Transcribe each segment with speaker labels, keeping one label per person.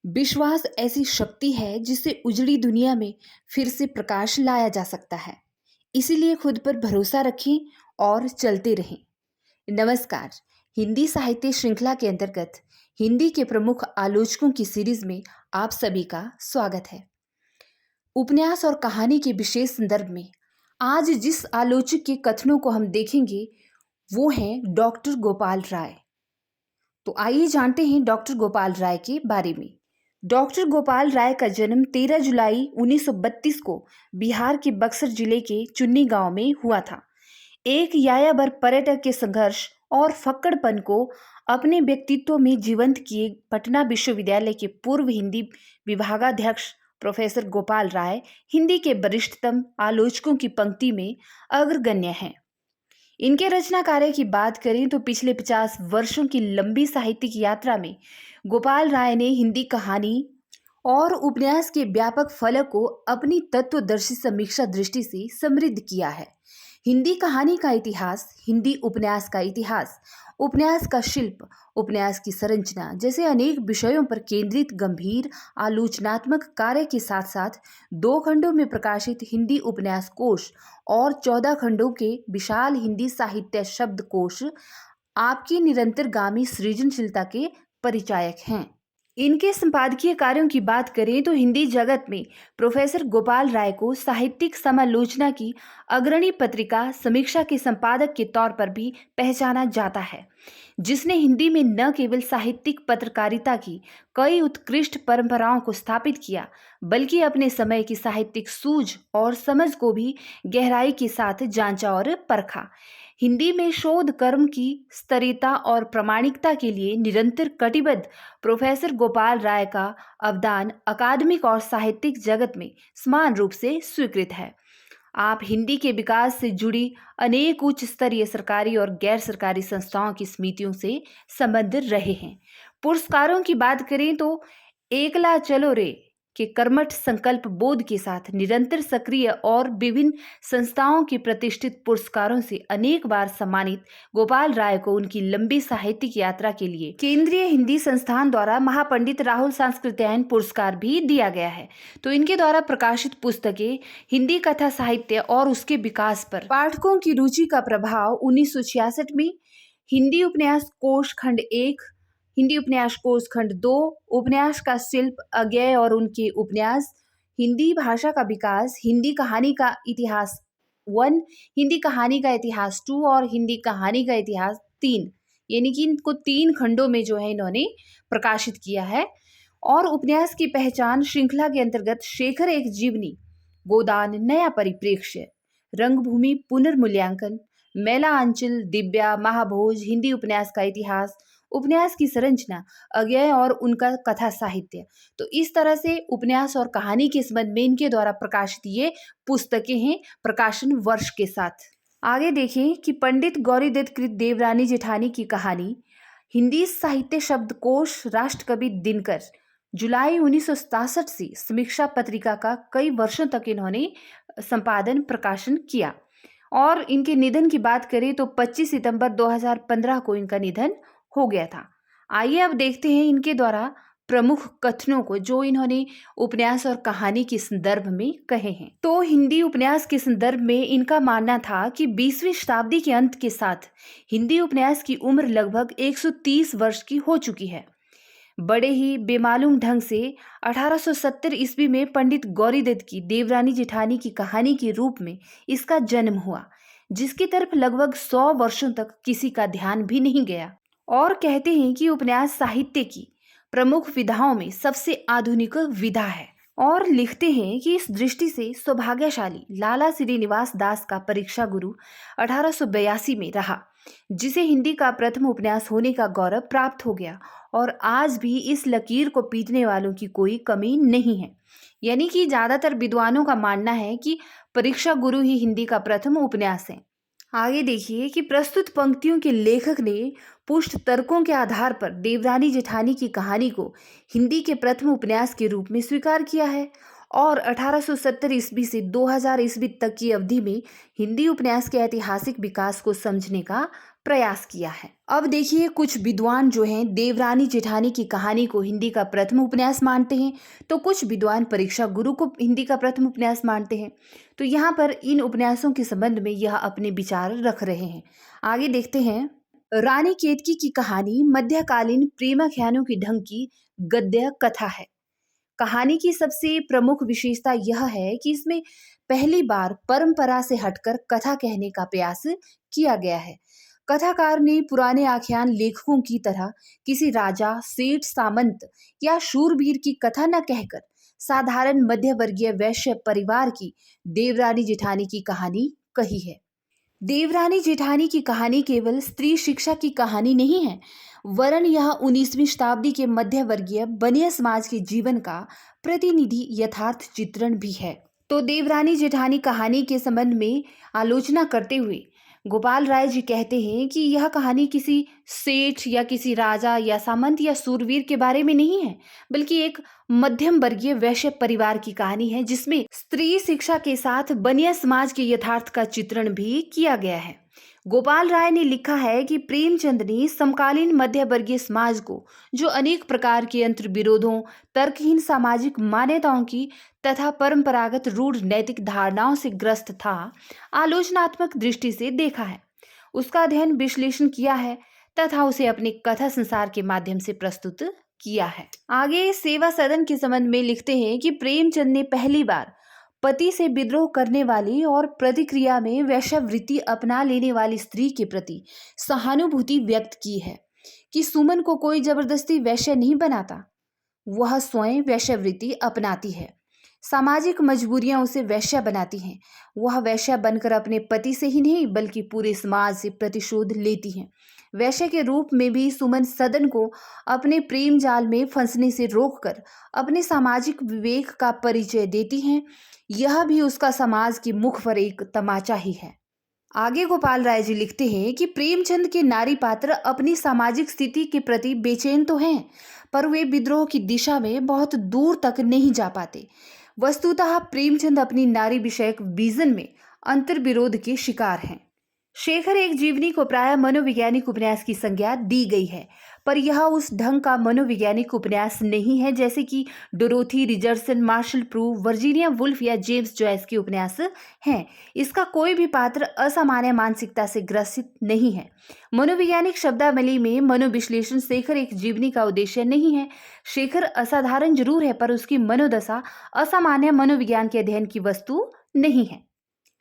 Speaker 1: विश्वास ऐसी शक्ति है जिससे उजड़ी दुनिया में फिर से प्रकाश लाया जा सकता है। इसीलिए खुद पर भरोसा रखें और चलते रहें। नमस्कार। हिंदी साहित्य श्रृंखला के अंतर्गत हिंदी के प्रमुख आलोचकों की सीरीज में आप सभी का स्वागत है। उपन्यास और कहानी के विशेष संदर्भ में आज जिस आलोचक के कथनों को हम देखेंगे वो हैं डॉक्टर गोपाल राय। तो आइए जानते हैं डॉक्टर गोपाल राय के बारे में। डॉक्टर गोपाल राय का जन्म 13 जुलाई 1932 को बिहार के बक्सर जिले के चुन्नी गांव में हुआ था। एक यायावर पर्यटक के संघर्ष और फक्कड़पन को अपने व्यक्तित्व में जीवंत किए पटना विश्वविद्यालय के पूर्व हिंदी विभागाध्यक्ष प्रोफेसर गोपाल राय हिंदी के वरिष्ठतम आलोचकों की पंक्ति में अग्रगण्य हैं। इनके रचना कार्य की बात करें तो पिछले 50 वर्षों की लंबी साहित्यिक यात्रा में गोपाल राय ने हिंदी कहानी और उपन्यास के व्यापक फलक को अपनी तत्वदर्शी समीक्षा दृष्टि से समृद्ध किया है। हिंदी कहानी का इतिहास, हिंदी उपन्यास का इतिहास, उपन्यास का शिल्प, उपन्यास की संरचना जैसे अनेक विषयों पर केंद्रित गंभीर आलोचनात्मक कार्य के साथ साथ 2 खंडों में प्रकाशित हिंदी उपन्यास कोश और 14 खंडों के विशाल हिंदी साहित्य शब्दकोश आपकी निरंतरगामी सृजनशीलता के परिचायक हैं। इनके संपादकीय कार्यों की बात करें तो हिंदी जगत में प्रोफेसर गोपाल राय को साहित्यिक समालोचना की अग्रणी पत्रिका समीक्षा के संपादक के तौर पर भी पहचाना जाता है, जिसने हिंदी में न केवल साहित्यिक पत्रकारिता की कई उत्कृष्ट परंपराओं को स्थापित किया, बल्कि अपने समय की साहित्यिक सूझ और समझ को भी गहराई के साथ जांचा और परखा। हिंदी में शोध कर्म की स्तरीयता और प्रामाणिकता के लिए निरंतर कटिबद्ध प्रोफेसर गोपाल राय का अवदान अकादमिक और साहित्यिक जगत में समान रूप से स्वीकृत है। आप हिंदी के विकास से जुड़ी अनेक उच्च स्तरीय सरकारी और गैर सरकारी संस्थाओं की समितियों से संबद्ध रहे हैं। पुरस्कारों की बात करें तो एकला चलो रे के कर्मठ संकल्प बोध के साथ निरंतर सक्रिय और विभिन्न संस्थाओं के प्रतिष्ठित पुरस्कारों से अनेक बार सम्मानित गोपाल राय को उनकी लंबी साहित्यिक यात्रा के लिए केंद्रीय हिंदी संस्थान द्वारा महापंडित राहुल सांस्कृत्यायन पुरस्कार भी दिया गया है। तो इनके द्वारा प्रकाशित पुस्तकें हिंदी कथा साहित्य और उसके विकास पर पाठकों की रुचि का प्रभाव 1966 में हिंदी उपन्यास कोश खंड 1, हिंदी उपन्यास कोश खंड 2, उपन्यास का शिल्प अज्ञेय और उनके उपन्यास, हिंदी भाषा का विकास, हिंदी कहानी का इतिहास 1, हिंदी कहानी का इतिहास 2 और हिंदी कहानी का इतिहास 3, यानी कि इनको 3 खंडों में जो है इन्होंने प्रकाशित किया है। और उपन्यास की पहचान श्रृंखला के अंतर्गत शेखर एक जीवनी, गोदान नया परिप्रेक्ष्य, रंगभूमि पुनर्मूल्यांकन, मेला अंचल, दिव्या, महाभोज, हिंदी उपन्यास का इतिहास, उपन्यास की संरचना, अज्ञेय और उनका कथा साहित्य। तो इस तरह से उपन्यास और कहानी के संबंध में इनके द्वारा प्रकाशित ये पुस्तकें हैं प्रकाशन वर्ष के साथ। आगे देखें कि पंडित गौरीदत्त कृत देवरानी जेठानी की कहानी, हिंदी साहित्य शब्दकोश, राष्ट्रकवि दिनकर, जुलाई 1967 से समीक्षा पत्रिका का कई वर्षों तक इन्होंने संपादन प्रकाशन किया। और इनके निधन की बात करें तो 25 सितंबर 2015 को इनका निधन हो गया था। आइए अब देखते हैं इनके द्वारा प्रमुख कथनों को जो इन्होंने उपन्यास और कहानी के संदर्भ में कहे हैं। तो हिंदी उपन्यास के संदर्भ में इनका मानना था कि 20वीं शताब्दी के अंत के साथ हिंदी उपन्यास की उम्र लगभग 130 वर्ष की हो चुकी है। बड़े ही बेमालूम ढंग से 1870 ईस्वी में पंडित गौरीदत्त की देवरानी जेठानी की कहानी के रूप में इसका जन्म हुआ, जिसकी तरफ लगभग 100 वर्षों तक किसी का ध्यान भी नहीं गया। और कहते हैं कि उपन्यास साहित्य की प्रमुख विधाओं में सबसे आधुनिक विधा है। और लिखते हैं कि इस दृष्टि से सौभाग्यशाली लाला श्रीनिवास दास का परीक्षा गुरु 1882 में रहा, जिसे हिंदी का प्रथम उपन्यास होने का गौरव प्राप्त हो गया। और आज भी इस लकीर को पीटने वालों की कोई कमी नहीं है। यानी कि ज्यादातर विद्वानों का मानना है कि परीक्षा गुरु ही हिंदी का प्रथम उपन्यास है। आगे देखिए कि प्रस्तुत पंक्तियों के लेखक ने पुष्ट तर्कों के आधार पर देवरानी जेठानी की कहानी को हिंदी के प्रथम उपन्यास के रूप में स्वीकार किया है और 1870 ईस्वी से 2000 ईस्वी तक की अवधि में हिंदी उपन्यास के ऐतिहासिक विकास को समझने का प्रयास किया है। अब देखिए, कुछ विद्वान जो हैं देवरानी जेठानी की कहानी को हिंदी का प्रथम उपन्यास मानते हैं, तो कुछ विद्वान परीक्षा गुरु को हिंदी का प्रथम उपन्यास मानते हैं। तो यहाँ पर इन उपन्यासों के संबंध में यह अपने विचार रख रहे हैं। आगे देखते हैं। रानी केतकी की कहानी मध्यकालीन प्रेमाख्यानों की ढंग की गद्य कथा है। कहानी की सबसे प्रमुख विशेषता यह है कि इसमें पहली बार परंपरा से हटकर कथा कहने का प्रयास किया गया है। कथाकार ने पुराने आख्यान लेखकों की तरह किसी राजा, सेठ, सामंत या शूरवीर की कथा न कहकर साधारण मध्यवर्गीय वैश्य परिवार की देवरानी जेठानी की कहानी कही है। देवरानी जेठानी की कहानी केवल स्त्री शिक्षा की कहानी नहीं है, वरन यह 19वीं शताब्दी के मध्यवर्गीय बनिया समाज के जीवन का प्रतिनिधि यथार्थ चित्रण भी है। तो देवरानी जेठानी कहानी के संबंध में आलोचना करते हुए गोपाल राय जी कहते हैं कि यह कहानी किसी सेठ या किसी राजा या सामंत या सूरवीर के बारे में नहीं है, बल्कि एक मध्यम वर्गीय वैश्य परिवार की कहानी है, जिसमें स्त्री शिक्षा के साथ बनिया समाज के यथार्थ का चित्रण भी किया गया है। गोपाल राय ने लिखा है कि प्रेमचंद ने समकालीन मध्य वर्गीय समाज को, जो अनेक प्रकार के अंतर विरोधों, तर्कहीन सामाजिक मान्यताओं की तथा परंपरागत रूढ़ नैतिक धारणाओं से ग्रस्त था, आलोचनात्मक दृष्टि से देखा है, उसका अध्ययन विश्लेषण किया है तथा उसे अपने कथा संसार के माध्यम से प्रस्तुत किया है। आगे सेवा सदन के संबंध में लिखते हैं कि प्रेमचंद ने पहली बार पति से विद्रोह करने वाली और प्रतिक्रिया में वैश्यावृत्ति अपना लेने वाली स्त्री के प्रति सहानुभूति व्यक्त की है कि सुमन को कोई जबरदस्ती वैश्य नहीं बनाता, वह स्वयं वैश्यावृत्ति अपनाती है। सामाजिक मजबूरियां उसे वैश्या बनाती हैं। वह वैश्या बनकर अपने पति से ही नहीं बल्कि पूरे समाज से प्रतिशोध लेती हैं। वैश्य के रूप में भी सुमन सदन को अपने प्रेम जाल में फंसने से रोककर अपने सामाजिक विवेक का परिचय देती हैं। यह भी उसका समाज की मुख पर एक तमाचा ही है। आगे गोपाल राय जी लिखते हैं कि प्रेमचंद के नारी पात्र अपनी सामाजिक स्थिति के प्रति बेचैन तो हैं, पर वे विद्रोह की दिशा में बहुत दूर तक नहीं जा पाते। वस्तुतः प्रेमचंद अपनी नारी विषयक विजन में अंतर्विरोध के शिकार हैं। शेखर एक जीवनी को प्रायः मनोवैज्ञानिक उपन्यास की संज्ञा दी गई है, पर यह उस ढंग का मनोवैज्ञानिक उपन्यास नहीं है जैसे कि Dorothy Richardson, Marcel Proust, Virginia Woolf या जेम्स जॉयस के उपन्यास हैं। इसका कोई भी पात्र असामान्य मानसिकता से ग्रसित नहीं है। मनोवैज्ञानिक शब्दावली में मनोविश्लेषण शेखर एक जीवनी का उद्देश्य नहीं है। शेखर असाधारण जरूर है, पर उसकी मनोदशा असामान्य मनोविज्ञान के अध्ययन की वस्तु नहीं है।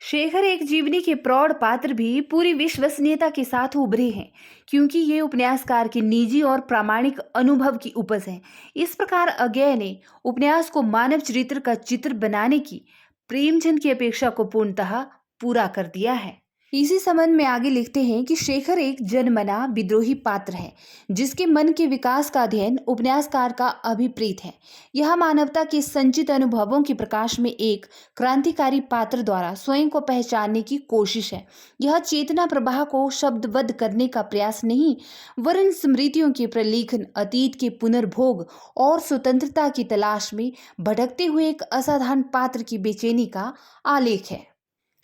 Speaker 1: शेखर एक जीवनी के प्रौढ़ पात्र भी पूरी विश्वसनीयता के साथ उभरे हैं, क्योंकि ये उपन्यासकार के निजी और प्रामाणिक अनुभव की उपज है। इस प्रकार अज्ञेय ने उपन्यास को मानव चरित्र का चित्र बनाने की प्रेमचंद की अपेक्षा को पूर्णतः पूरा कर दिया है। इसी संबंध में आगे लिखते हैं कि शेखर एक जनमना विद्रोही पात्र है, जिसके मन के विकास का अध्ययन उपन्यासकार का अभिप्रेत है। यह मानवता के संचित अनुभवों के प्रकाश में एक क्रांतिकारी पात्र द्वारा स्वयं को पहचानने की कोशिश है। यह चेतना प्रवाह को शब्दबद्ध करने का प्रयास नहीं, वरन स्मृतियों के प्रलेखन, अतीत के पुनर्भोग और स्वतंत्रता की तलाश में भटकते हुए एक असाधारण पात्र की बेचैनी का आलेख है।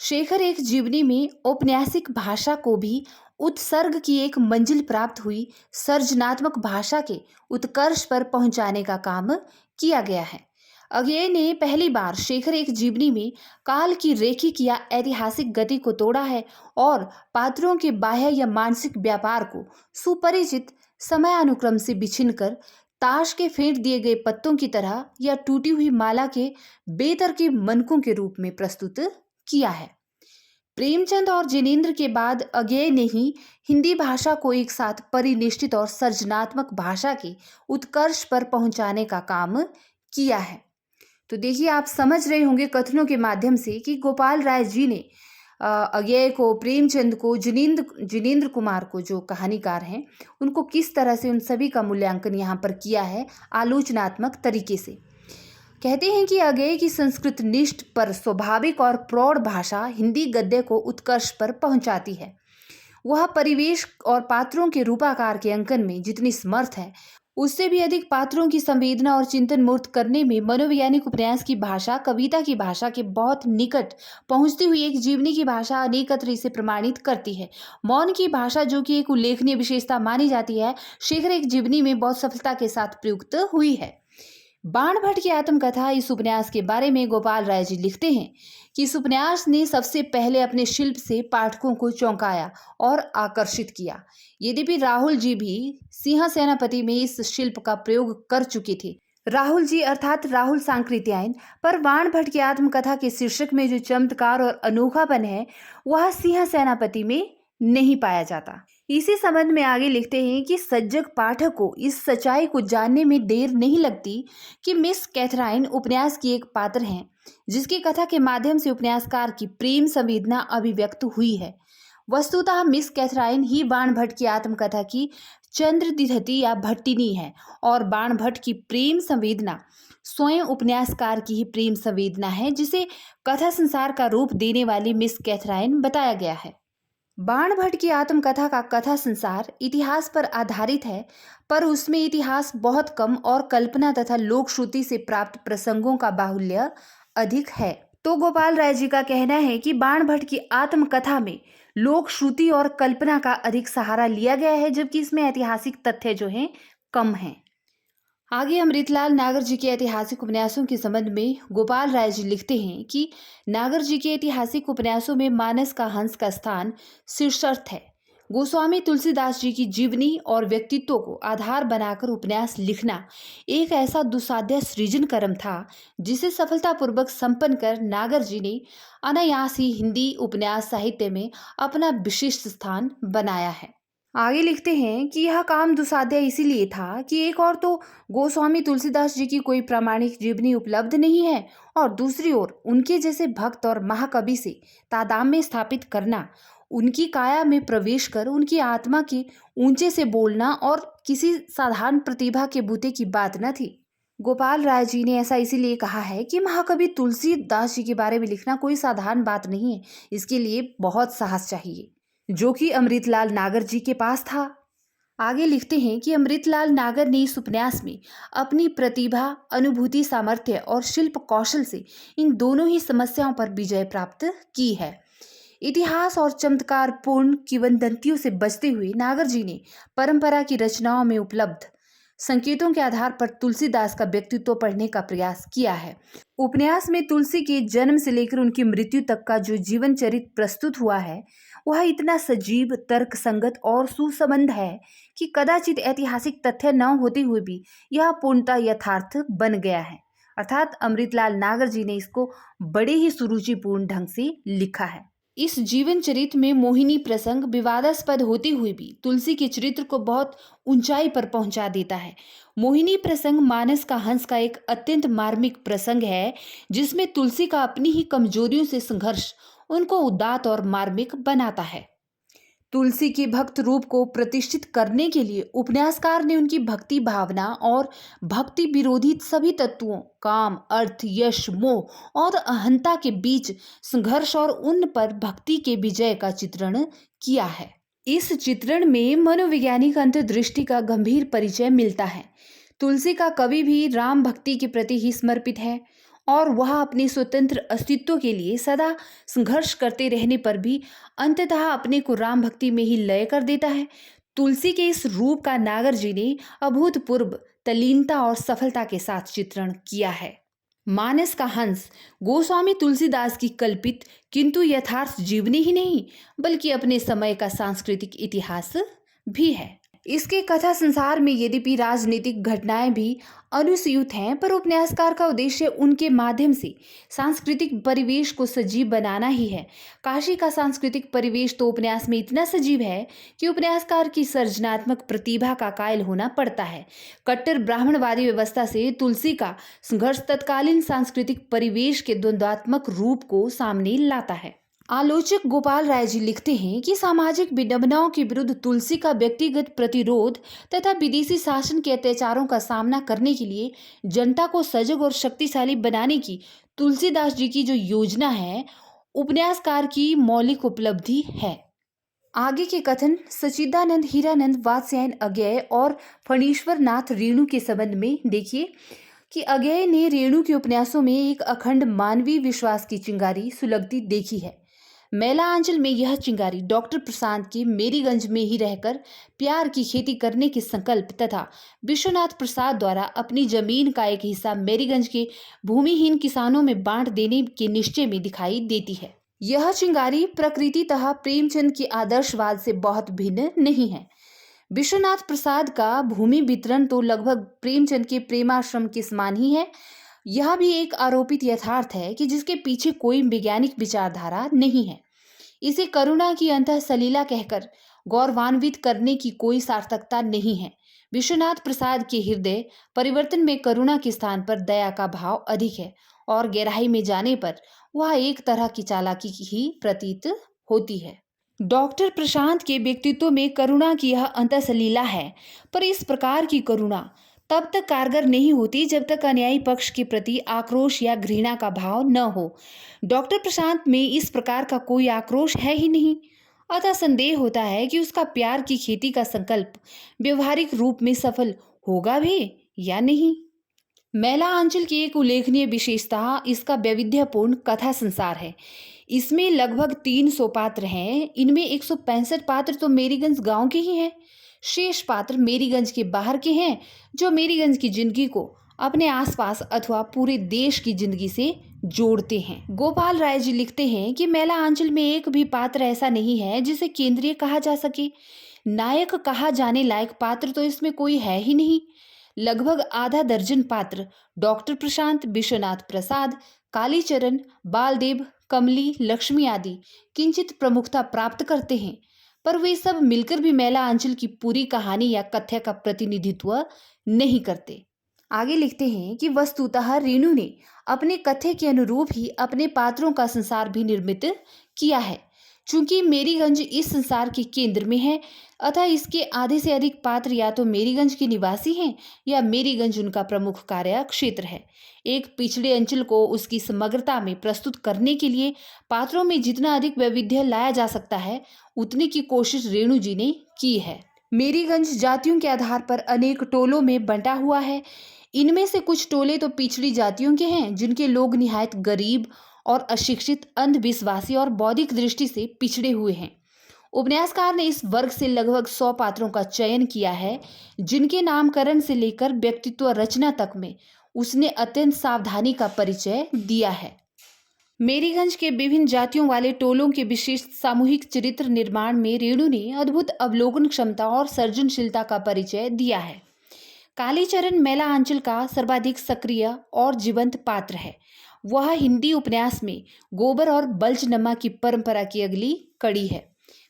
Speaker 1: शेखर एक जीवनी में औपन्यासिक भाषा को भी उत्सर्ग की एक मंजिल प्राप्त हुई सर्जनात्मक भाषा के उत्कर्ष पर पहुंचाने का काम किया गया है। अज्ञेय ने पहली बार शेखर एक जीवनी में काल की रेखिक या ऐतिहासिक गति को तोड़ा है और पात्रों के बाह्य या मानसिक व्यापार को सुपरिचित समयानुक्रम से बिछिनकर ताश के फेंट दिए गए पत्तों की तरह या टूटी हुई माला के बेतरकीब मनकों के रूप में प्रस्तुत किया है। प्रेमचंद और जिनेंद्र के बाद अज्ञेय ने ही हिंदी भाषा को एक साथ परिनिष्ठित और सर्जनात्मक भाषा के उत्कर्ष पर पहुंचाने का काम किया है। तो देखिए, आप समझ रहे होंगे कथनों के माध्यम से कि गोपाल राय जी ने अज्ञेय को, प्रेमचंद को, जिनेंद्र कुमार को, जो कहानीकार हैं, उनको किस तरह से उन सभी का मूल्यांकन यहाँ पर किया है आलोचनात्मक तरीके से। कहते हैं कि अज्ञेय की संस्कृत निष्ठ पर स्वाभाविक और प्रौढ़ भाषा हिंदी गद्य को उत्कर्ष पर पहुंचाती है। वह परिवेश और पात्रों के रूपाकार के अंकन में जितनी समर्थ है, उससे भी अधिक पात्रों की संवेदना और चिंतन मूर्त करने में मनोवैज्ञानिक उपन्यास की भाषा कविता की भाषा के बहुत निकट पहुंचती हुई एक जीवनी की भाषा अनेकत्र इसे प्रमाणित करती है। मौन की भाषा, जो कि एक उल्लेखनीय विशेषता मानी जाती है, शीघ्र एक जीवनी में बहुत सफलता के साथ प्रयुक्त हुई है। बाण भट्ट की आत्मकथा इस उपन्यास के बारे में गोपाल राय जी लिखते हैं कि इस उपन्यास ने सबसे पहले अपने शिल्प से पाठकों को चौंकाया और आकर्षित किया। यद्यपि राहुल जी भी सिंह सेनापति में इस शिल्प का प्रयोग कर चुके थे। राहुल जी अर्थात राहुल सांकृत्यायन, पर बाण भट्ट की आत्मकथा के शीर्षक में जो चमत्कार और अनोखापन है वह सिंह सेनापति में नहीं पाया जाता। इसी संबंध में आगे लिखते हैं कि सजग पाठक को इस सच्चाई को जानने में देर नहीं लगती कि मिस कैथराइन उपन्यास की एक पात्र हैं जिसकी कथा के माध्यम से उपन्यासकार की प्रेम संवेदना अभिव्यक्त हुई है। वस्तुतः मिस कैथराइन ही बाण भट्ट की आत्मकथा की चंद्रदिधति या भट्टिनी है और बाण भट्ट की प्रेम संवेदना स्वयं उपन्यासकार की ही प्रेम संवेदना है जिसे कथा संसार का रूप देने वाली मिस कैथराइन बताया गया है। बाण भट्ट की आत्मकथा का कथा संसार इतिहास पर आधारित है, पर उसमें इतिहास बहुत कम और कल्पना तथा लोक श्रुति से प्राप्त प्रसंगों का बाहुल्य अधिक है। तो गोपाल राय जी का कहना है कि बाण भट्ट की आत्मकथा में लोक श्रुति और कल्पना का अधिक सहारा लिया गया है, जबकि इसमें ऐतिहासिक तथ्य जो हैं कम हैं। आगे अमृतलाल नागर जी के ऐतिहासिक उपन्यासों के संबंध में गोपाल राय जी लिखते हैं कि नागर जी के ऐतिहासिक उपन्यासों में मानस का हंस का स्थान शीर्षस्थ है। गोस्वामी तुलसीदास जी की जीवनी और व्यक्तित्व को आधार बनाकर उपन्यास लिखना एक ऐसा दुस्साध्य सृजन कर्म था जिसे सफलतापूर्वक संपन्न कर नागर जी ने अनायास ही हिंदी उपन्यास साहित्य में अपना विशिष्ट स्थान बनाया है। आगे लिखते हैं कि यह काम दुस्साध्य इसीलिए था कि एक और तो गोस्वामी तुलसीदास जी की कोई प्रामाणिक जीवनी उपलब्ध नहीं है और दूसरी ओर उनके जैसे भक्त और महाकवि से तादाम्य स्थापित करना, उनकी काया में प्रवेश कर उनकी आत्मा के ऊंचे से बोलना और किसी साधारण प्रतिभा के बूते की बात न थी। गोपाल राय जी ने ऐसा इसीलिए कहा है कि महाकवि तुलसीदास जी के बारे में लिखना कोई साधारण बात नहीं है, इसके लिए बहुत साहस चाहिए, जो कि अमृतलाल नागर जी के पास था। आगे लिखते हैं कि अमृतलाल नागर ने इस उपन्यास में अपनी प्रतिभा, अनुभूति, सामर्थ्य और शिल्प कौशल से इन दोनों ही समस्याओं पर विजय प्राप्त की है। इतिहास और चमत्कारपूर्ण किंवदंतियों से बचते हुए नागर जी ने परंपरा की रचनाओं में उपलब्ध संकेतों के आधार पर तुलसीदास का व्यक्तित्व पढ़ने का प्रयास किया है। उपन्यास में तुलसी के जन्म से लेकर उनकी मृत्यु तक का जो जीवन चरित्र प्रस्तुत हुआ है वह इतना सजीव, तर्कसंगत और सुसंबद्ध है कि कदाचित ऐतिहासिक तथ्य न होते हुए भी यह पूर्णतः यथार्थ बन गया है। अर्थात अमृतलाल नागर जी ने इसको बड़े ही सुरुचिपूर्ण ढंग से लिखा है। इस जीवन चरित्र में मोहिनी प्रसंग विवादास्पद होते हुए भी तुलसी के चरित्र को बहुत ऊंचाई पर पहुंचा देता है। मोहिनी प्रसंग मानस का हंस का एक अत्यंत मार्मिक प्रसंग है जिसमें तुलसी का अपनी ही कमजोरियों से संघर्ष उनको उदात्त और मार्मिक बनाता है। तुलसी के भक्त रूप को प्रतिष्ठित करने के लिए उपन्यासकार ने उनकी भक्ति भावना और भक्ति विरोधी सभी तत्वों, काम, अर्थ, यश, मोह और अहंता के बीच संघर्ष और उन पर भक्ति के विजय का चित्रण किया है। इस चित्रण में मनोवैज्ञानिक अंतर्दृष्टि का गंभीर परिचय मिलता है। तुलसी का कवि भी राम भक्ति के प्रति ही समर्पित है और वह अपने स्वतंत्र अस्तित्व के लिए सदा संघर्ष करते रहने पर भी अंततः अपने को राम भक्ति में ही लय कर देता है। तुलसी के इस रूप का नागर जी ने अभूतपूर्व तल्लीनता और सफलता के साथ चित्रण किया है। मानस का हंस गोस्वामी तुलसीदास की कल्पित किंतु यथार्थ जीवनी ही नहीं बल्कि अपने समय का सांस्कृतिक इतिहास भी है। इसके कथा संसार में यद्यपि राजनीतिक घटनाएं भी अनुस्यूत हैं, पर उपन्यासकार का उद्देश्य उनके माध्यम से सांस्कृतिक परिवेश को सजीव बनाना ही है। काशी का सांस्कृतिक परिवेश तो उपन्यास में इतना सजीव है कि उपन्यासकार की सर्जनात्मक प्रतिभा का कायल होना पड़ता है। कट्टर ब्राह्मणवादी व्यवस्था से तुलसी का संघर्ष तत्कालीन सांस्कृतिक परिवेश के द्वंद्वात्मक रूप को सामने लाता है। आलोचक गोपाल राय जी लिखते हैं कि सामाजिक विडंबनाओं के विरुद्ध तुलसी का व्यक्तिगत प्रतिरोध तथा विदेशी शासन के अत्याचारों का सामना करने के लिए जनता को सजग और शक्तिशाली बनाने की तुलसीदास जी की जो योजना है, उपन्यासकार की मौलिक उपलब्धि है। आगे के कथन सच्चिदानंद, हीरानंद, वात्स्यायन, अज्ञेय और फणीश्वर नाथ रेणु के संबंध में देखिए कि अज्ञेय ने रेणु के उपन्यासों में एक अखंड मानवीय विश्वास की चिंगारी सुलगती देखी है। मैला आंचल में यह चिंगारी डॉक्टर प्रशांत के मेरीगंज में ही रहकर प्यार की खेती करने के संकल्प तथा विश्वनाथ प्रसाद द्वारा अपनी जमीन का एक हिस्सा मेरीगंज के भूमिहीन किसानों में बांट देने के निश्चय में दिखाई देती है। यह चिंगारी प्रकृतितः प्रेमचंद के आदर्शवाद से बहुत भिन्न नहीं है। विश्वनाथ प्रसाद का भूमि वितरण तो लगभग प्रेमचंद के प्रेमाश्रम के समान ही है। यह भी एक आरोपित यथार्थ है कि जिसके पीछे कोई वैज्ञानिक विचारधारा नहीं है। इसे करुणा की अंतः सलीला कहकर गौरवान्वित करने की कोई सार्थकता नहीं है। विश्वनाथ प्रसाद के हृदय परिवर्तन में करुणा के स्थान पर दया का भाव अधिक है और गहराई में जाने पर वह एक तरह की चालाकी ही प्रतीत होती है। डॉक्टर प्रशांत के व्यक्तित्व में करुणा की यह अंतःसलीला है, पर इस प्रकार की करुणा तब तक कारगर नहीं होती जब तक अन्यायी पक्ष के प्रति आक्रोश या घृणा का भाव न हो। डॉक्टर प्रशांत में इस प्रकार का कोई आक्रोश है ही नहीं, अतः संदेह होता है कि उसका प्यार की खेती का संकल्प व्यवहारिक रूप में सफल होगा भी या नहीं। मैला आंचल की एक उल्लेखनीय विशेषता इसका वैविध्यपूर्ण कथा संसार है। इसमें लगभग 300 पात्र हैं। इनमें 165 पात्र तो मेरीगंज गांव के ही हैं। शेष पात्र मेरीगंज के बाहर के हैं, जो मेरीगंज की जिंदगी को अपने आसपास अथवा पूरे देश की जिंदगी से जोड़ते हैं। गोपाल राय जी लिखते हैं कि मैला आंचल में एक भी पात्र ऐसा नहीं है जिसे केंद्रीय कहा जा सके। नायक कहा जाने लायक पात्र तो इसमें कोई है ही नहीं। लगभग आधा दर्जन पात्र डॉक्टर प्रशांत, विश्वनाथ प्रसाद, कालीचरण, बालदेव, कमली, लक्ष्मी आदि किंचित प्रमुखता प्राप्त करते हैं, पर वे सब मिलकर भी मैला आंचल की पूरी कहानी या कथ्य का प्रतिनिधित्व नहीं करते। आगे लिखते हैं कि वस्तुतः रेणु ने अपने कथ्य के अनुरूप ही अपने पात्रों का संसार भी निर्मित किया है। चूंकि मेरीगंज इस संसार के केंद्र में है, अतः इसके आधे से अधिक पात्र या तो मेरीगंज के निवासी हैं या मेरीगंज उनका प्रमुख कार्य क्षेत्र है। एक पिछड़े अंचल को उसकी समग्रता में प्रस्तुत करने के लिए पात्रों में जितना अधिक वैविध्य लाया जा सकता है, उतने की कोशिश रेणु जी ने की है। मेरीगंज जातियों के आधार पर अनेक टोलों में बंटा हुआ है। इनमें से कुछ टोले तो पिछड़ी जातियों के हैं, जिनके लोग निहायत गरीब और अशिक्षित, अंधविश्वासी और बौद्धिक दृष्टि से पिछड़े हुए हैं। उपन्यासकार ने इस वर्ग से लगभग 100 पात्रों का चयन किया है, जिनके नामकरण से लेकर व्यक्तित्व रचना तक में उसने अत्यंत सावधानी का परिचय दिया है। मेरीगंज के विभिन्न जातियों वाले टोलों के विशिष्ट सामूहिक चरित्र निर्माण में रेणु ने अद्भुत अवलोकन क्षमता और सृजनशीलता का परिचय दिया है। कालीचरण मैला आंचल का सर्वाधिक सक्रिय और जीवंत पात्र है। वह हिंदी उपन्यास में गोबर और बल्चनमा की परंपरा की अगली कड़ी है।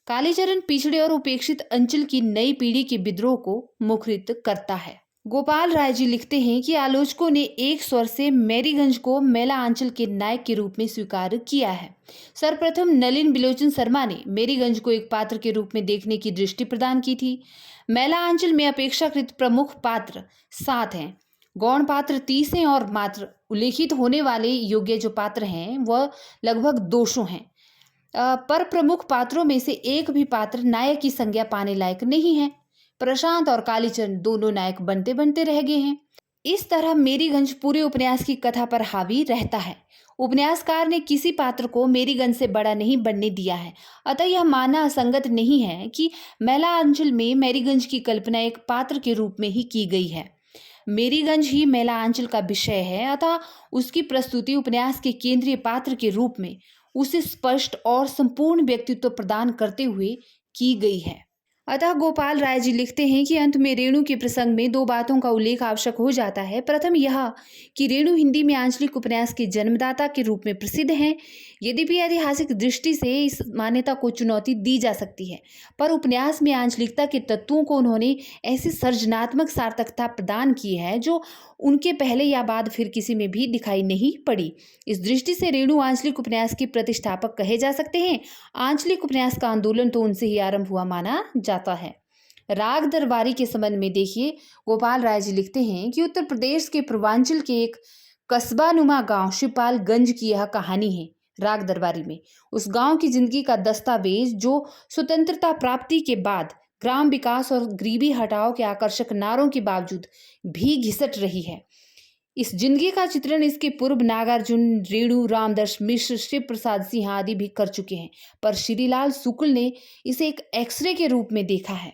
Speaker 1: कालीचरण पिछड़े और उपेक्षित अंचल की नई पीढ़ी के विद्रोह को मुखरित करता है। गोपाल राय जी लिखते हैं कि आलोचकों ने एक स्वर से मेरीगंज को मैला आंचल के नायक के रूप में स्वीकार किया है। सर्वप्रथम नलिन बिलोचन शर्मा ने मेरीगंज को एक पात्र के रूप में देखने की दृष्टि प्रदान की थी। मैला आंचल में अपेक्षाकृत प्रमुख पात्र 7 हैं, गौण पात्र 30 हैं और मात्र उल्लेखित होने वाले योग्य जो पात्र हैं वह लगभग 200 हैं। पर प्रमुख पात्रों में से एक भी पात्र नायक की संज्ञा पाने लायक नहीं है। प्रशांत और कालीचरण दोनों नायक बनते बनते रह गए हैं। इस तरह मेरीगंज पूरे उपन्यास की कथा पर हावी रहता है। उपन्यासकार ने किसी पात्र को मेरीगंज से बड़ा नहीं बनने दिया है, अतः यह मानना असंगत नहीं है कि मैला आंचल में मेरीगंज की कल्पना एक पात्र के रूप में ही की गई है। मेरीगंज ही मैला आंचल का विषय है, अतः उसकी प्रस्तुति उपन्यास के केंद्रीय पात्र के रूप में उसे स्पष्ट और संपूर्ण व्यक्तित्व प्रदान करते हुए की गई है। अतः गोपाल राय जी लिखते हैं कि अंत में रेणु के प्रसंग में 2 बातों का उल्लेख आवश्यक हो जाता है। प्रथम यह कि रेणु हिंदी में आंचलिक उपन्यास के जन्मदाता के रूप में प्रसिद्ध हैं। यद्यपि ऐतिहासिक दृष्टि से इस मान्यता को चुनौती दी जा सकती है, पर उपन्यास में आंचलिकता के तत्वों को उन्होंने ऐसी सर्जनात्मक सार्थकता प्रदान की है जो उनके पहले या बाद फिर किसी में भी दिखाई नहीं पड़ी। इस दृष्टि से रेणु आंचलिक उपन्यास के प्रतिष्ठापक कहे जा सकते हैं। आंचलिक उपन्यास का आंदोलन तो उनसे ही आरंभ हुआ माना जाता है। राग दरबारी के संबंध में देखिए, गोपाल राय जी लिखते हैं कि उत्तर प्रदेश के पूर्वांचल के एक कस्बा नुमा गांव शिवपालगंज की यह कहानी है। राग दरबारी में उस गांव की जिंदगी का दस्तावेज जो स्वतंत्रता प्राप्ति के बाद ग्राम विकास और गरीबी हटाओ के आकर्षक नारों के बावजूद भी घिसट रही है। इस जिंदगी का चित्रण इसके पूर्व नागार्जुन, रेणु, रामदास मिश्र, शिव प्रसाद सिंह आदि भी कर चुके हैं, पर श्रीलाल शुक्ल ने इसे एक एक्सरे के रूप में देखा है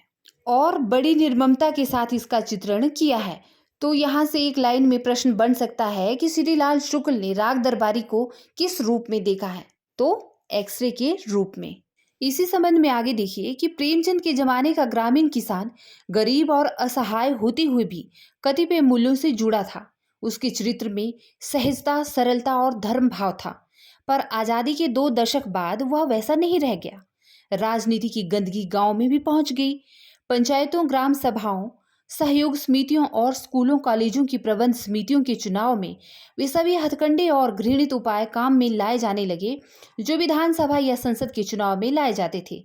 Speaker 1: और बड़ी निर्ममता के साथ इसका चित्रण किया है। तो यहाँ से एक लाइन में प्रश्न बन सकता है कि श्रीलाल शुक्ल ने राग दरबारी को किस रूप में देखा है? तो एक्सरे के रूप में। इसी संबंध में आगे देखिए कि प्रेमचंद के जमाने का ग्रामीण किसान गरीब और असहाय होते हुए भी कतिपय मूल्यों से जुड़ा था। उसके चरित्र में सहजता, सरलता और धर्म भाव था, पर आजादी के 2 दशक बाद वह वैसा नहीं रह गया। राजनीति की गंदगी गांव में भी पहुंच गई। पंचायतों, ग्राम सभाओं, सहयोग समितियों और स्कूलों कॉलेजों की प्रबंध समितियों के चुनाव में वे सभी हथकंडे और घृणित उपाय काम में लाए जाने लगे जो विधानसभा या संसद के चुनाव में लाए जाते थे।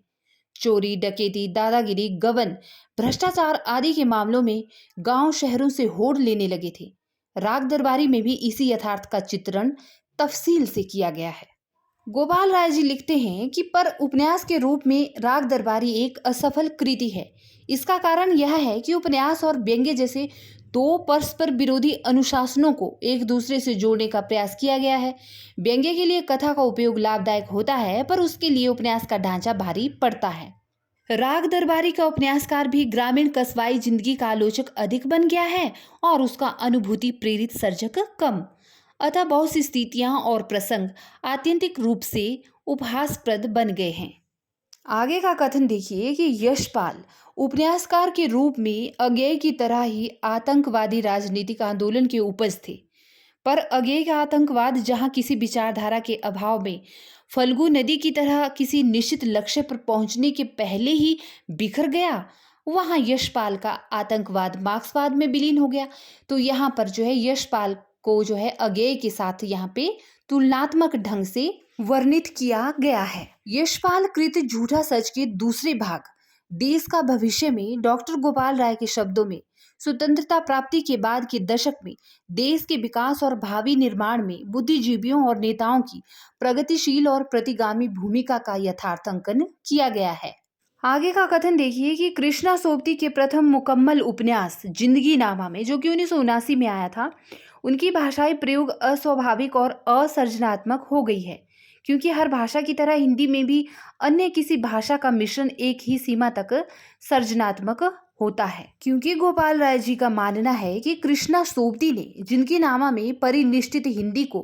Speaker 1: चोरी, डकैती, दादागिरी, गबन, भ्रष्टाचार आदि के मामलों में गांव शहरों से होड़ लेने लगे थे। राग दरबारी में भी इसी यथार्थ का चित्रण तफसील से किया गया है। गोपाल राय जी लिखते हैं कि पर उपन्यास के रूप में राग दरबारी एक असफल कृति है। इसका कारण यह है कि उपन्यास और व्यंग्य जैसे 2 परस्पर विरोधी अनुशासनों को एक दूसरे से जोड़ने का प्रयास किया गया है। व्यंग्य के लिए कथा का उपयोग लाभदायक होता है, पर उसके लिए उपन्यास का ढांचा भारी पड़ता है। राग दरबारी का उपन्यासकार भी ग्रामीण कस्बाई जिंदगी का आलोचक अधिक बन गया है और उसका अनुभूति प्रेरित सर्जक कम। अतः बहुत सी स्थितियां और प्रसंग आत्यंतिक रूप से उपहासप्रद बन गए हैं। आगे का कथन देखिए कि यशपाल उपन्यासकार के रूप में अज्ञेय की तरह ही आतंकवादी राजनीतिक आंदोलन के उपज थे, पर अज्ञेय का आतंकवाद जहां किसी विचारधारा के अभाव में फल्गु नदी की तरह किसी निश्चित लक्ष्य पर पहुंचने के पहले ही बिखर गया, वहां यशपाल का आतंकवाद मार्क्सवाद में विलीन हो गया। तो यहाँ पर जो है यशपाल को जो है अज्ञेय के साथ यहाँ पे तुलनात्मक ढंग से वर्णित किया गया है। यशपाल कृत झूठा सच के दूसरे भाग देश का भविष्य में डॉक्टर गोपाल राय के शब्दों में स्वतंत्रता प्राप्ति के बाद के दशक में देश के विकास और भावी निर्माण में बुद्धिजीवियों और नेताओं की प्रगतिशील और प्रतिगामी भूमिका का यथार्थांकन किया गया है। आगे का कथन देखिए कि कृष्णा सोबती के प्रथम मुकम्मल उपन्यास जिंदगी नामा में, जो कि 1979 में आया था, उनकी भाषाई प्रयोग अस्वाभाविक और असर्जनात्मक हो गई है, क्योंकि हर भाषा की तरह हिंदी में भी अन्य किसी भाषा का मिश्रण एक ही सीमा तक सर्जनात्मक होता है। क्योंकि गोपाल राय जी का मानना है कि कृष्णा सोबती ने जिंदगी नामा में परिनिष्ठित हिंदी को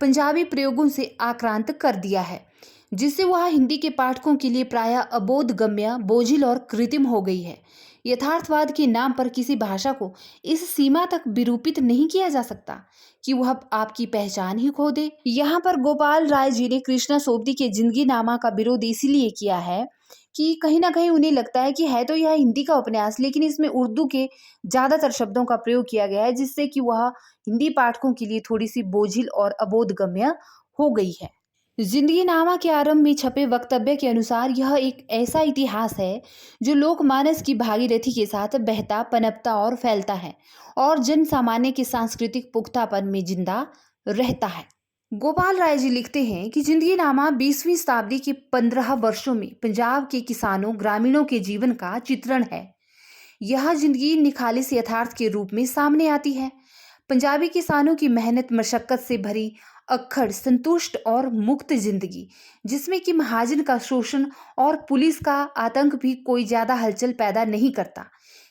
Speaker 1: पंजाबी प्रयोगों से आक्रांत कर दिया है, जिससे वह हिंदी के पाठकों के लिए प्रायः अबोधगम्य, बोझिल और कृत्रिम हो गई है। यथार्थवाद के नाम पर किसी भाषा को इस सीमा तक विरूपित नहीं किया जा सकता कि वह आपकी पहचान ही खो दे। यहाँ पर गोपाल राय जी ने कृष्णा सोबती के जिंदगी नामा का विरोध इसीलिए किया है कि कहीं ना कहीं उन्हें लगता है कि है तो यह हिंदी का उपन्यास, लेकिन इसमें उर्दू के ज़्यादातर शब्दों का प्रयोग किया गया है, जिससे कि वह हिंदी पाठकों के लिए थोड़ी सी बोझिल और अबोधगम्य हो गई है। जिंदगी नामा के आरंभ में छपे वक्तव्य के अनुसार यह एक ऐसा इतिहास है जो लोकमानस की भागीरथी के साथ बहता, पनपता और फैलता है और जन सामान्य के सांस्कृतिक पुख्तापन में जिंदा रहता है। गोपाल राय जी लिखते हैं कि जिंदगी नामा 20वीं शताब्दी के 15 वर्षों में पंजाब के किसानों, ग्रामीणों के जीवन का चित्रण है। यह जिंदगी निखालिस यथार्थ के रूप में सामने आती है। पंजाबी किसानों की मेहनत मशक्कत से भरी अक्खड़, संतुष्ट और मुक्त जिंदगी, जिसमें कि महाजन का शोषण और पुलिस का आतंक भी कोई ज्यादा हलचल पैदा नहीं करता।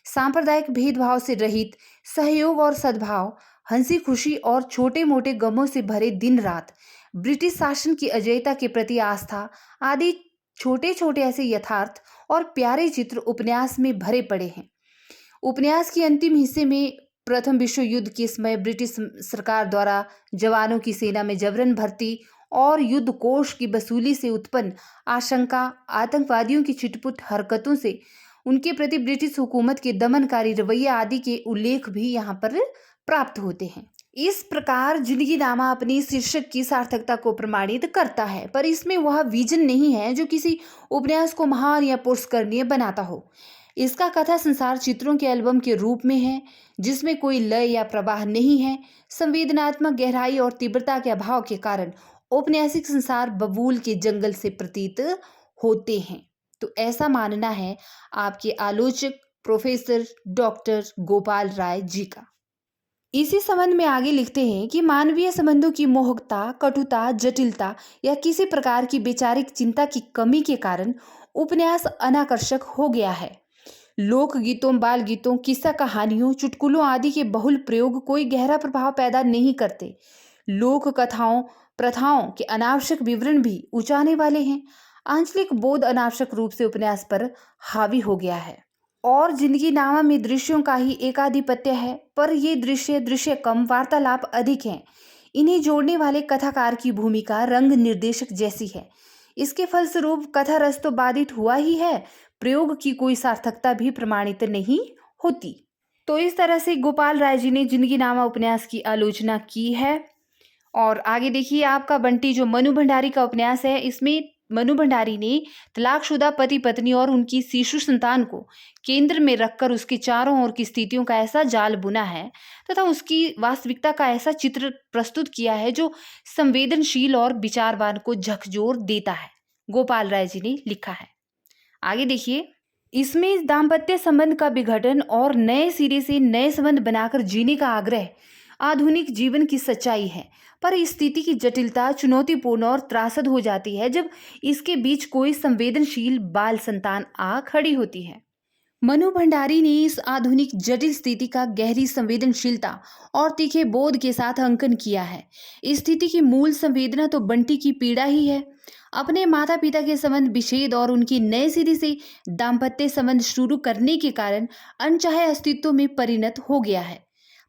Speaker 1: सांप्रदायिक भेदभाव से रहित सहयोग और सद्भाव, हंसी खुशी और छोटे मोटे गमों से भरे दिन रात, ब्रिटिश शासन की अजेयता के प्रति आस्था आदि छोटे छोटे ऐसे यथार्थ और प्यारे चित्र उपन्यास में भरे पड़े हैं। उपन्यास के अंतिम हिस्से में प्रथम विश्व युद्ध के समय ब्रिटिश सरकार द्वारा जवानों की सेना में जबरन भर्ती और युद्ध कोष की वसूली से उत्पन्न आशंका, आतंकवादियों की छिटपुट हरकतों से उनके प्रति ब्रिटिश हुकूमत के दमनकारी रवैया आदि के उल्लेख भी यहाँ पर प्राप्त होते हैं। इस प्रकार जिंदगी नामा अपनी शीर्षक की सार्थकता को प्रमाणित करता है, पर इसमें वह विजन नहीं है जो किसी उपन्यास को महान या पुरस्करणीय बनाता हो। इसका कथा संसार चित्रों के एल्बम के रूप में है, जिसमें कोई लय या प्रवाह नहीं है। संवेदनात्मक गहराई और तीव्रता के अभाव के कारण औपन्यासिक संसार बबूल के जंगल से प्रतीत होते हैं। तो ऐसा मानना है आपके आलोचक प्रोफेसर डॉक्टर गोपाल राय जी का। इसी संबंध में आगे लिखते हैं कि मानवीय संबंधों की मोहकता, कटुता, जटिलता या किसी प्रकार की वैचारिक चिंता की कमी के कारण उपन्यास अनाकर्षक हो गया है। लोक गीतों, बाल गीतों, किस्सा कहानियों, चुटकुलों आदि के बहुल प्रयोग कोई गहरा प्रभाव पैदा नहीं करते। लोक कथाओं, प्रथाओं के अनावश्यक विवरण भी उचाने वाले हैं। आंचलिक बोध अनावश्यक रूप से उपन्यास पर हावी हो गया है और जिंदगी नामा में दृश्यों का ही एकाधिपत्य है, पर ये दृश्य कम, वार्तालाप अधिक हैं। इन्हें जोड़ने वाले कथाकार की भूमिका रंग निर्देशक जैसी है। इसके फलस्वरूप कथा रस तो बाधित हुआ ही है, प्रयोग की कोई सार्थकता भी प्रमाणित नहीं होती। तो इस तरह से गोपाल राय जी ने जिंदगी नामा उपन्यास की आलोचना की है। और आगे देखिए आपका बंटी, जो मनु भंडारी का उपन्यास है, इसमें मनु भंडारी ने तलाकशुदा पति पत्नी और उनकी शिशु संतान को केंद्र में रखकर उसके चारों ओर की स्थितियों का ऐसा जाल बुना है तथा उसकी वास्तविकता का ऐसा चित्र प्रस्तुत किया है जो संवेदनशील और विचारवान को झकझोर देता है। गोपाल राय जी ने लिखा है। आगे देखिए, इसमें दाम्पत्य संबंध का विघटन और नए सिरे से नए संबंध बनाकर जीने का आग्रह आधुनिक जीवन की सच्चाई है, पर इस स्थिति की जटिलता चुनौतीपूर्ण और त्रासद हो जाती है जब इसके बीच कोई संवेदनशील बाल संतान आ खड़ी होती है। मनु भंडारी ने इस आधुनिक जटिल स्थिति का गहरी संवेदनशीलता और तीखे बोध के साथ अंकन किया है। इस स्थिति की मूल संवेदना तो बंटी की पीड़ा ही है। अपने माता पिता के संबंध विच्छेद और उनकी नए सिरे से दाम्पत्य संबंध शुरू करने के कारण अनचाहे अस्तित्व में परिणत हो गया है।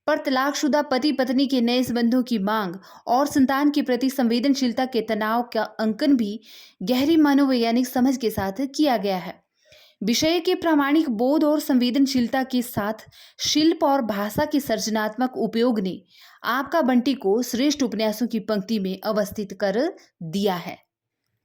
Speaker 1: पर तलाकशुदा पति पत्नी के नए संबंधों की मांग और संतान के प्रति संवेदनशीलता के तनाव का अंकन भी गहरी मनोवैज्ञानिक समझ के साथ किया गया है। विषय के प्रामाणिक बोध और संवेदनशीलता के साथ शिल्प और भाषा के सर्जनात्मक उपयोग ने आपका बंटी को श्रेष्ठ उपन्यासों की पंक्ति में अवस्थित कर दिया है।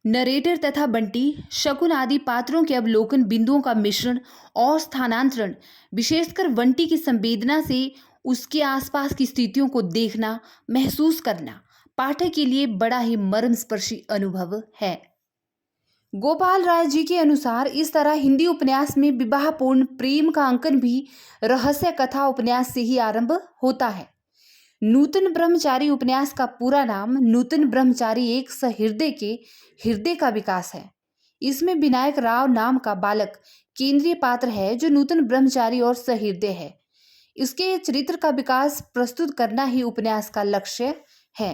Speaker 1: नरेटर तथा बंटी, शकुन आदि पात्रों के अवलोकन बिंदुओं का मिश्रण और स्थानांतरण, विशेषकर बंटी की संवेदना से उसके आसपास की स्थितियों को देखना, महसूस करना पाठक के लिए बड़ा ही मर्मस्पर्शी अनुभव है। गोपाल राय जी के अनुसार इस तरह हिंदी उपन्यास में विवाहपूर्ण प्रेम का अंकन भी रहस्य कथा उपन्यास से ही आरंभ होता है। नूतन ब्रह्मचारी उपन्यास का पूरा नाम नूतन ब्रह्मचारी एक सहृदय के हृदय का विकास है। इसमें विनायक राव नाम का बालक केंद्रीय पात्र है जो नूतन ब्रह्मचारी और सहृदय है। इसके चरित्र का विकास प्रस्तुत करना ही उपन्यास का लक्ष्य है।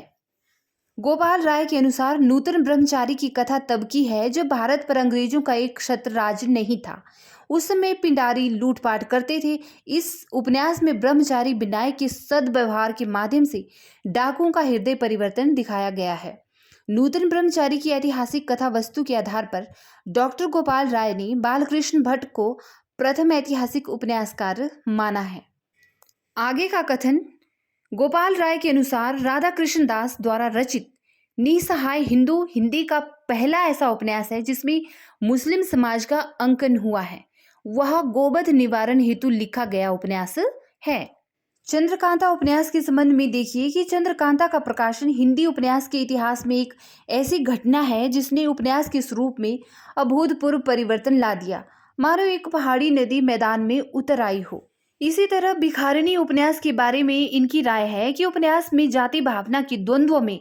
Speaker 1: गोपाल राय के अनुसार नूतन ब्रह्मचारी की कथा तब की है जब भारत पर अंग्रेजों का एक छत्र राज नहीं था। उस समय पिंडारी लूटपाट करते थे। इस उपन्यास में ब्रह्मचारी विनायक के सद्व्यवहार के माध्यम से डाकुओं का हृदय परिवर्तन दिखाया गया है। नूतन ब्रह्मचारी की ऐतिहासिक कथा वस्तु के आधार पर डॉक्टर गोपाल राय ने बालकृष्ण भट्ट को प्रथम ऐतिहासिक उपन्यासकार माना है। आगे का कथन गोपाल राय के अनुसार राधा कृष्ण दास द्वारा रचित निसहाय हिंदू हिंदी का पहला ऐसा उपन्यास है जिसमें मुस्लिम समाज का अंकन हुआ है। वह गोवध निवारण हेतु लिखा गया उपन्यास है। चंद्रकांता उपन्यास के संबंध में देखिए कि चंद्रकांता का प्रकाशन हिंदी उपन्यास के इतिहास में एक ऐसी घटना है जिसने उपन्यास के स्वरूप में अभूतपूर्व परिवर्तन ला दिया, मानो एक पहाड़ी नदी मैदान में उतर आई हो। इसी तरह भिखारिणी उपन्यास के बारे में इनकी राय है कि उपन्यास में जाति भावना की द्वंद्व में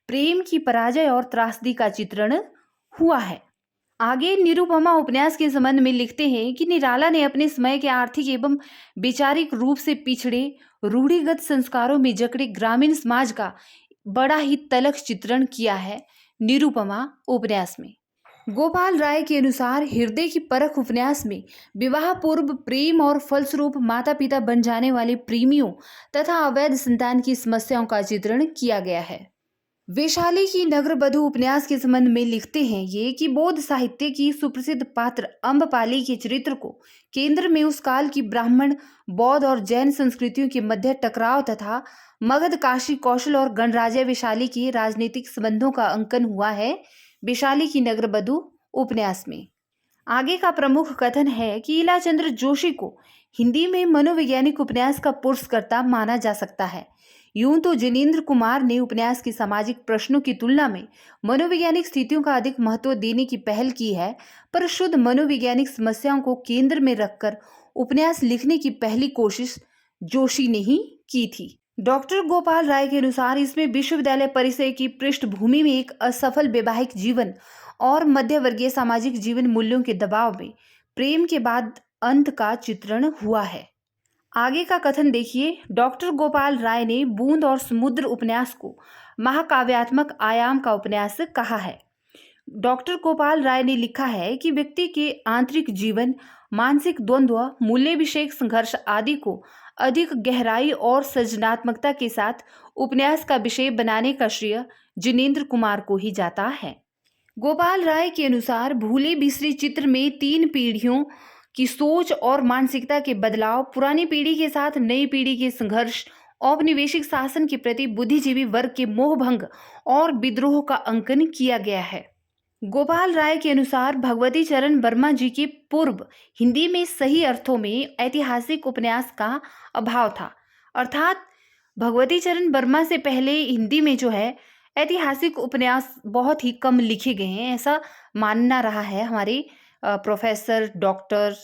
Speaker 1: प्रेम की पराजय और त्रासदी का चित्रण हुआ है। आगे निरुपमा उपन्यास के संबंध में लिखते हैं कि निराला ने अपने समय के आर्थिक एवं वैचारिक रूप से पिछड़े रूढ़िगत संस्कारों में जकड़े ग्रामीण समाज का बड़ा ही तलख चित्रण किया है निरुपमा उपन्यास में। गोपाल राय के अनुसार हृदय की परख उपन्यास में विवाह पूर्व प्रेम और फलस्वरूप माता पिता बन जाने वाले प्रेमियों तथा अवैध संतान की समस्याओं का चित्रण किया गया है। वैशाली की नगरवधू उपन्यास के संबंध में लिखते हैं ये कि बौद्ध साहित्य की सुप्रसिद्ध पात्र अम्बपाली के चरित्र को केंद्र में उस काल की ब्राह्मण, बौद्ध और जैन संस्कृतियों के मध्य टकराव तथा मगध, काशी, कौशल और गणराज्य वैशाली के राजनीतिक संबंधों का अंकन हुआ है वैशाली की नगरवधू उपन्यास में। आगे का प्रमुख कथन है कि इलाचंद्र जोशी को हिंदी में मनोवैज्ञानिक उपन्यास का पुरुषकर्ता माना जा सकता है। यूं तो जिनेंद्र कुमार ने उपन्यास की सामाजिक प्रश्नों की तुलना में मनोवैज्ञानिक स्थितियों का अधिक महत्व देने की पहल की है, पर शुद्ध मनोवैज्ञानिक समस्याओं को केंद्र में रखकर उपन्यास लिखने की पहली कोशिश जोशी ने ही की थी। डॉक्टर गोपाल राय के अनुसार इसमें विश्वविद्यालय परिसर की पृष्ठभूमि में एक असफल वैवाहिक जीवन और मध्यवर्गीय सामाजिक जीवन मूल्यों के दबाव में प्रेम के बाद अंत का चित्रण हुआ है। आगे का कथन देखिए। डॉक्टर गोपाल राय ने बूंद और समुद्र उपन्यास को महाकाव्यात्मक आयाम का उपन्यास कहा है। डॉक्टर गोपाल राय ने लिखा है कि व्यक्ति के आंतरिक जीवन, मानसिक द्वंद्व, मूल्य विषयक संघर्ष आदि को अधिक गहराई और सृजनात्मकता के साथ उपन्यास का विषय बनाने का श्रेय जिनेंद्र कुमार को ही जाता है। गोपाल राय के अनुसार भूले बिसरे चित्र में 3 पीढ़ियों की सोच और मानसिकता के बदलाव, पुरानी पीढ़ी के साथ नई पीढ़ी के संघर्ष, औपनिवेशिक शासन के प्रति बुद्धिजीवी वर्ग के मोहभंग और विद्रोह का अंकन किया गया है। गोपाल राय के अनुसार भगवती चरण वर्मा जी के पूर्व हिंदी में सही अर्थों में ऐतिहासिक उपन्यास का अभाव था, अर्थात भगवती चरण वर्मा से पहले हिंदी में जो है ऐतिहासिक उपन्यास बहुत ही कम लिखे गए हैं, ऐसा मानना रहा है हमारे प्रोफेसर डॉक्टर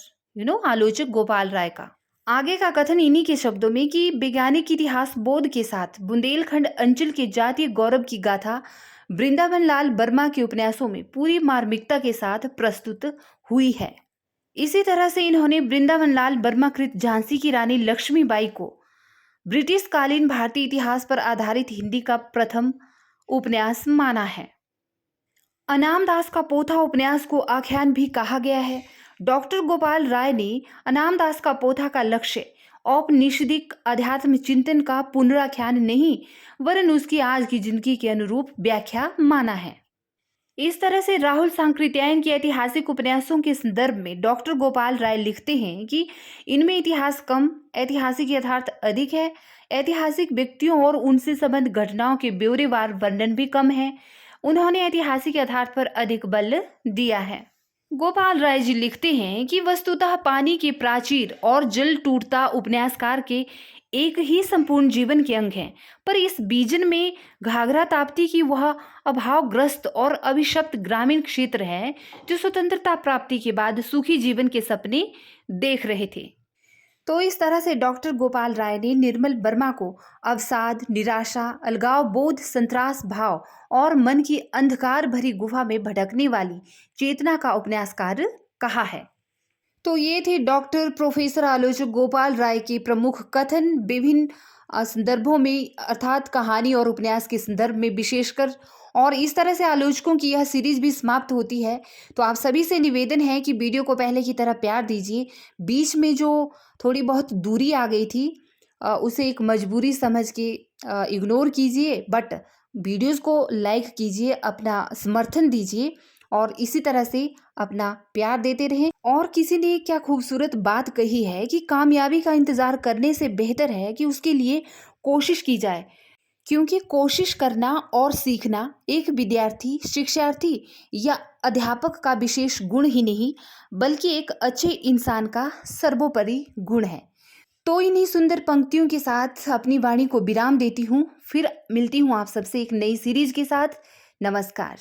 Speaker 1: आलोचक गोपाल राय का। आगे का कथन इन्हीं के शब्दों में कि वैज्ञानिक इतिहास बोध के साथ बुंदेलखंड अंचल के जातीय गौरव की गाथा वृंदावन लाल वर्मा के उपन्यासों में पूरी मार्मिकता के साथ प्रस्तुत हुई है। इसी तरह से इन्होंने वृंदावन लाल वर्मा कृत झांसी की रानी लक्ष्मीबाई को ब्रिटिश कालीन भारतीय इतिहास पर आधारित हिंदी का प्रथम उपन्यास माना है। अनाम दास का पोथा उपन्यास को आख्यान भी कहा गया है। डॉक्टर गोपाल राय ने अनाम दास का पोथा का लक्ष्य औपनिषदिक अध्यात्म चिंतन का पुनराख्यान नहीं, वरन उसकी आज की जिंदगी के अनुरूप व्याख्या माना है। इस तरह से राहुल सांकृत्यायन के ऐतिहासिक उपन्यासों के संदर्भ में डॉक्टर गोपाल राय लिखते हैं कि इनमें इतिहास कम, ऐतिहासिक यथार्थ अधिक है। ऐतिहासिक व्यक्तियों और उनसे संबंध घटनाओं के ब्यौरेवार वर्णन भी कम है। उन्होंने ऐतिहासिक यथार्थ पर अधिक बल दिया है। गोपाल राय जी लिखते हैं कि वस्तुतः पानी के प्राचीर और जल टूटता उपन्यासकार के एक ही संपूर्ण जीवन के अंग हैं, पर इस बीजन में घाघरा ताप्ती की वह अभावग्रस्त और अभिशप्त ग्रामीण क्षेत्र है जो स्वतंत्रता प्राप्ति के बाद सुखी जीवन के सपने देख रहे थे। तो इस तरह से डॉक्टर गोपाल राय ने निर्मल वर्मा को अवसाद, निराशा, अलगाव बोध, संत्रास भाव और मन की अंधकार भरी गुफा में भटकने वाली चेतना का उपन्यासकार कहा है। तो ये थे डॉक्टर प्रोफेसर आलोचक गोपाल राय के प्रमुख कथन विभिन्न संदर्भों में, अर्थात कहानी और उपन्यास के संदर्भ में विशेषकर। और इस तरह से आलोचकों की यह सीरीज भी समाप्त होती है। तो आप सभी से निवेदन है कि वीडियो को पहले की तरह प्यार दीजिए। बीच में जो थोड़ी बहुत दूरी आ गई थी उसे एक मजबूरी समझ के इग्नोर कीजिए, बट वीडियोस को लाइक कीजिए, अपना समर्थन दीजिए और इसी तरह से अपना प्यार देते रहें। और किसी ने क्या खूबसूरत बात कही है कि कामयाबी का इंतजार करने से बेहतर है कि उसके लिए कोशिश की जाए, क्योंकि कोशिश करना और सीखना एक विद्यार्थी, शिक्षार्थी या अध्यापक का विशेष गुण ही नहीं, बल्कि एक अच्छे इंसान का सर्वोपरि गुण है। तो इन्हीं सुंदर पंक्तियों के साथ अपनी वाणी को विराम देती हूँ। फिर मिलती हूँ आप सबसे एक नई सीरीज के साथ। नमस्कार।